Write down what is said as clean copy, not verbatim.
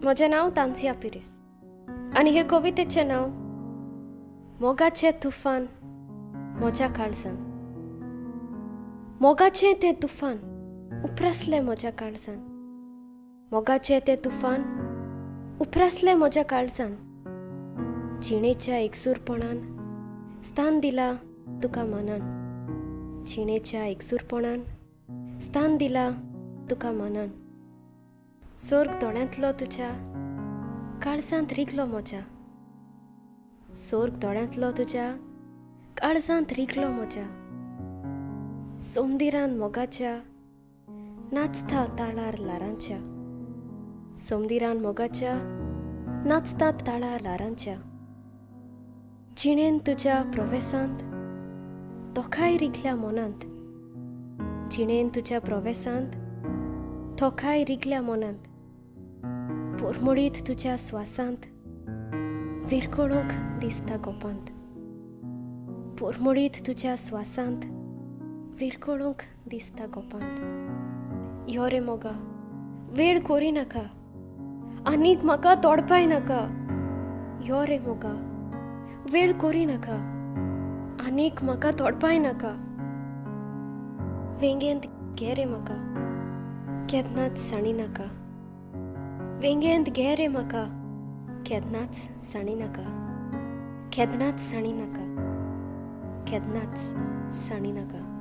म्हजें नांव तांसिया पिरीस आनी हे कवितेचें नांव मोगाचें तुफान म्हज्या काळजान. मोगाचें तें तुफान उप्रासलें म्हज्या काळजान. मोगाचें तें तुफान उप्रासलें म्हज्या काळजान. जिणेच्या एकसूरपणान स्थान दिलां तुका मनान. जिणेच्या एकसूरपणान स्थान दिलां तुका मनान. सोर्ग दोळ्यांतलो तुज्या काळजांत रिगलो म्हज्या. सोर्ग दोळ्यांतलो तुज्या काळजांत रिगलो म्हज्या. सोमदिरान मोगाच्या नाचता ताळार ल्हारांच्या. सोमदिरान मोगाच्या नाचता ताळार ल्हारांच्या. जिणेन तुज्या प्रवेसांत तोखाय रिगल्या मनांत. जिणेन तुज्या प्रवेसांत तोखाय रिगल्या मनांत. पोरमोळीत तुज्या स्वासांत विरकळूंक दिसता गोपांत. पोरमोळीत तुज्या स्वासांत विरकळूंक दिसता गोपांत. यो रे मोगा वेळ कोरी नाका, आनीक म्हाका तोडपाय नाका. यो रे मोगा वेळ कोरी नाका, आनीक म्हाका तोडपाय नाका. वेंगेंत घे रे म्हाका केन्नाच साणी नाका. वेंगेंत घे रे म्हाका केन्नाच साणी नाका. केन्नाच साणी नाका. केन्नाच साणी नाका.